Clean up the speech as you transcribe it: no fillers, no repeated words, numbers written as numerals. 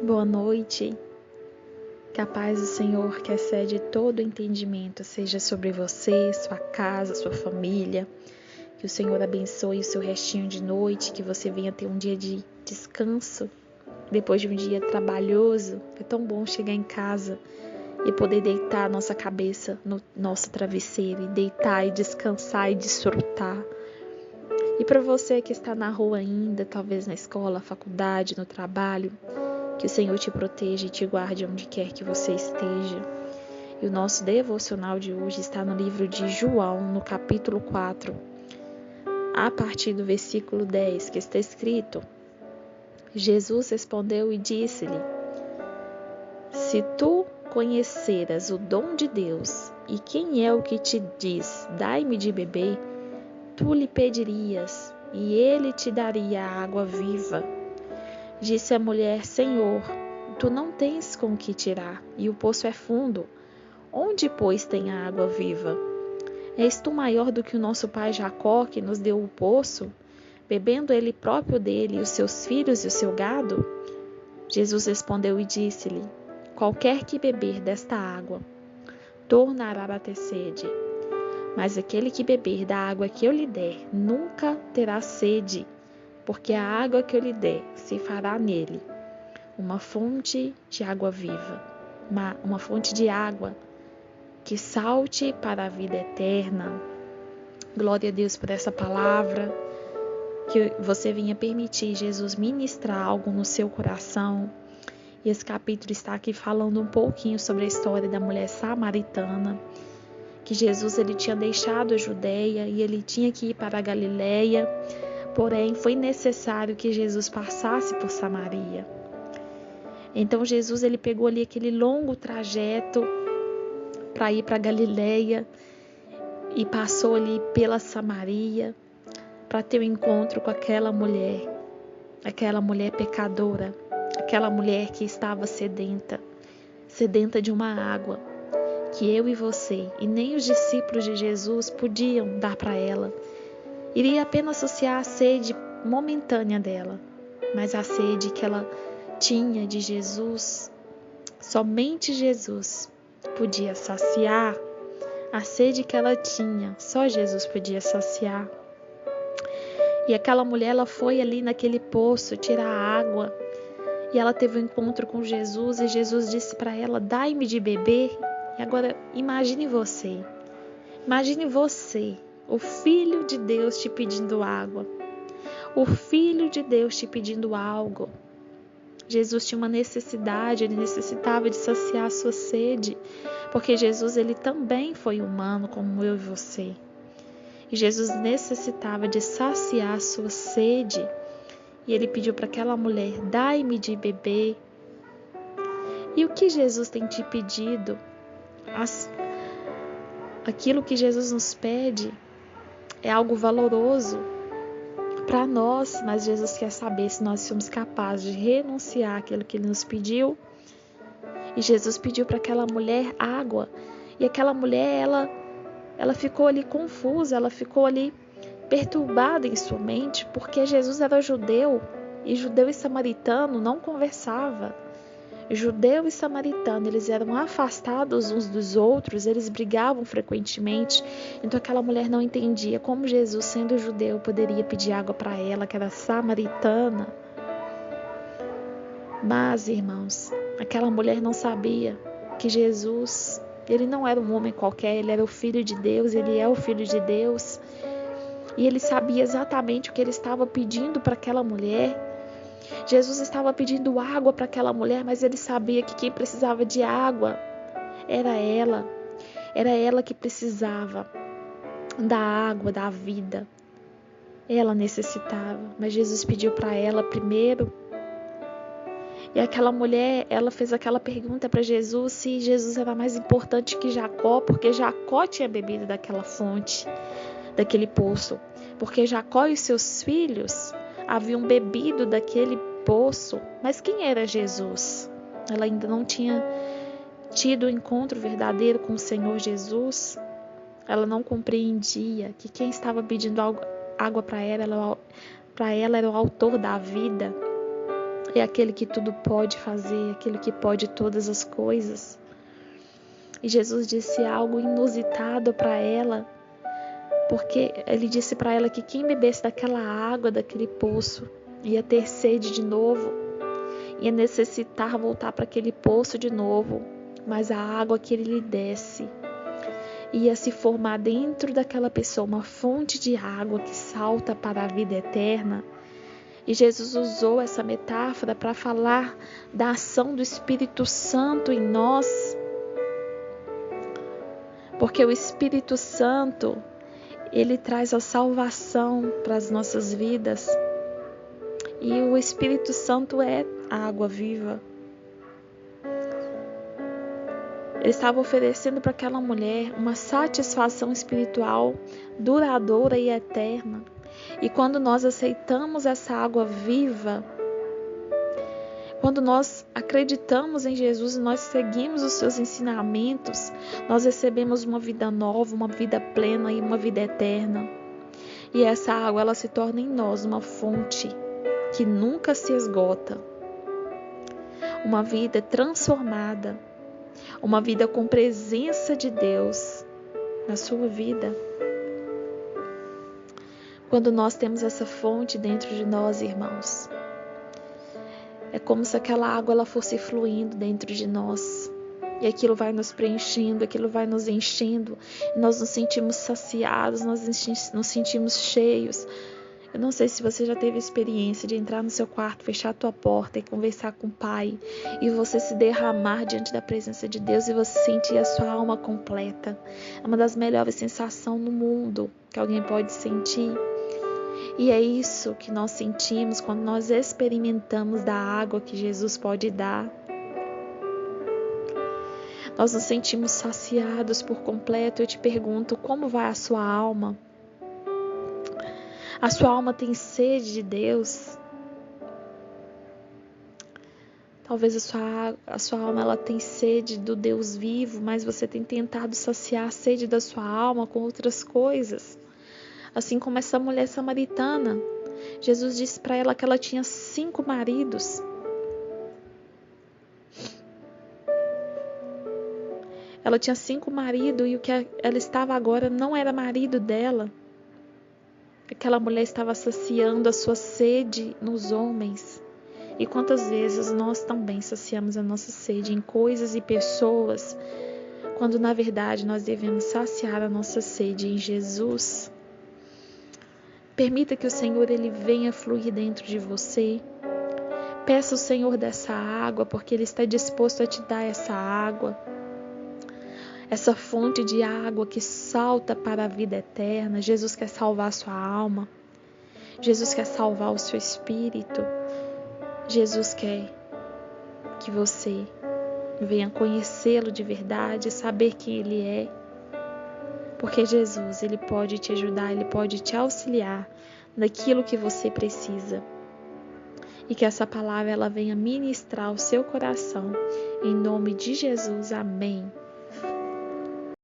Boa noite. Que a paz do Senhor, que excede todo entendimento, seja sobre você, sua casa, sua família. Que o Senhor abençoe o seu restinho de noite, que você venha ter um dia de descanso depois de um dia trabalhoso. É tão bom chegar em casa e poder deitar a nossa cabeça no nosso travesseiro e deitar e descansar e desfrutar. E para você que está na rua ainda, talvez na escola, faculdade, no trabalho, que o Senhor te proteja e te guarde onde quer que você esteja. E o nosso devocional de hoje está no livro de João, no capítulo 4, a partir do versículo 10, que está escrito: Jesus respondeu e disse-lhe: Se tu conheceras o dom de Deus e quem é o que te diz, dai-me de beber, tu lhe pedirias e ele te daria a água viva. Disse a mulher: Senhor, tu não tens com que tirar, e o poço é fundo. Onde, pois, tem a água viva? És tu maior do que o nosso pai Jacó, que nos deu o poço, bebendo ele próprio dele, os seus filhos e o seu gado? Jesus respondeu e disse-lhe: Qualquer que beber desta água, tornará a ter sede. Mas aquele que beber da água que eu lhe der, nunca terá sede, porque a água que eu lhe der se fará nele uma fonte de água viva, uma fonte de água que salte para a vida eterna. Glória a Deus por essa palavra, que você venha permitir Jesus ministrar algo no seu coração. E esse capítulo está aqui falando um pouquinho sobre a história da mulher samaritana, que Jesus ele tinha deixado a Judeia e ele tinha que ir para a Galileia, porém foi necessário que Jesus passasse por Samaria. Então Jesus ele pegou ali aquele longo trajeto para ir para Galileia e passou ali pela Samaria para ter um encontro com aquela mulher pecadora, aquela mulher que estava sedenta de uma água que eu e você e nem os discípulos de Jesus podiam dar para ela. Iria apenas saciar a sede momentânea dela, mas a sede que ela tinha de Jesus, somente Jesus podia saciar. A sede que ela tinha, só Jesus podia saciar. E aquela mulher, ela foi ali naquele poço tirar água, e ela teve um encontro com Jesus, e Jesus disse para ela: dai-me de beber. E agora imagine você, o Filho de Deus te pedindo água, o Filho de Deus te pedindo algo. Jesus tinha uma necessidade, ele necessitava de saciar a sua sede, porque Jesus ele também foi humano como eu e você. E Jesus necessitava de saciar a sua sede, e ele pediu para aquela mulher: dai-me de beber. E o que Jesus tem te pedido? Aquilo que Jesus nos pede é algo valoroso para nós, mas Jesus quer saber se nós somos capazes de renunciar àquilo que ele nos pediu. E Jesus pediu para aquela mulher água, e aquela mulher ela ficou ali confusa, ela ficou ali perturbada em sua mente, porque Jesus era judeu, e judeu e samaritano não conversava. Judeu e samaritano, eles eram afastados uns dos outros, eles brigavam frequentemente. Então aquela mulher não entendia como Jesus, sendo judeu, poderia pedir água para ela, que era samaritana. Mas, irmãos, aquela mulher não sabia que Jesus, ele não era um homem qualquer, ele era o Filho de Deus, ele é o Filho de Deus. E ele sabia exatamente o que ele estava pedindo para aquela mulher. Jesus estava pedindo água para aquela mulher, mas ele sabia que quem precisava de água era ela. Era ela que precisava da água, da vida. Ela necessitava, mas Jesus pediu para ela primeiro. E aquela mulher, ela fez aquela pergunta para Jesus se Jesus era mais importante que Jacó, porque Jacó tinha bebido daquela fonte, daquele poço. Porque Jacó e os seus filhos haviam bebido daquele poço. Mas quem era Jesus? Ela ainda não tinha tido um encontro verdadeiro com o Senhor Jesus. Ela não compreendia que quem estava pedindo água para ela era o autor da vida. é aquele que tudo pode fazer, aquele que pode todas as coisas. E Jesus disse algo inusitado para ela, porque ele disse para ela que quem bebesse daquela água, daquele poço, ia ter sede de novo, ia necessitar voltar para aquele poço de novo, mas a água que ele lhe desse ia se formar dentro daquela pessoa uma fonte de água que salta para a vida eterna. E Jesus usou essa metáfora para falar da ação do Espírito Santo em nós, porque o Espírito Santo, ele traz a salvação para as nossas vidas. E o Espírito Santo é a água viva. Ele estava oferecendo para aquela mulher uma satisfação espiritual duradoura e eterna. E quando nós aceitamos essa água viva, quando nós acreditamos em Jesus e nós seguimos os seus ensinamentos, nós recebemos uma vida nova, uma vida plena e uma vida eterna. E essa água, ela se torna em nós uma fonte que nunca se esgota. Uma vida transformada, uma vida com presença de Deus na sua vida. Quando nós temos essa fonte dentro de nós, irmãos, é como se aquela água ela fosse fluindo dentro de nós. E aquilo vai nos preenchendo, aquilo vai nos enchendo. E nós nos sentimos saciados, nós nos sentimos cheios. Eu não sei se você já teve a experiência de entrar no seu quarto, fechar a tua porta e conversar com o Pai. E você se derramar diante da presença de Deus e você sentir a sua alma completa. É uma das melhores sensações no mundo que alguém pode sentir. E é isso que nós sentimos quando nós experimentamos da água que Jesus pode dar. Nós nos sentimos saciados por completo. Eu te pergunto, como vai a sua alma? A sua alma tem sede de Deus? Talvez a sua alma ela tem sede do Deus vivo, mas você tem tentado saciar a sede da sua alma com outras coisas. Assim como essa mulher samaritana. Jesus disse para ela que ela tinha 5 maridos. Ela tinha 5 maridos e o que ela estava agora não era marido dela. Aquela mulher estava saciando a sua sede nos homens. E quantas vezes nós também saciamos a nossa sede em coisas e pessoas, quando na verdade nós devemos saciar a nossa sede em Jesus. Permita que o Senhor ele venha fluir dentro de você. Peça ao Senhor dessa água, porque Ele está disposto a te dar essa água. Essa fonte de água que salta para a vida eterna. Jesus quer salvar a sua alma. Jesus quer salvar o seu espírito. Jesus quer que você venha conhecê-lo de verdade, saber quem Ele é. Porque Jesus, Ele pode te ajudar, Ele pode te auxiliar naquilo que você precisa. E que essa palavra ela venha ministrar o seu coração. Em nome de Jesus, amém.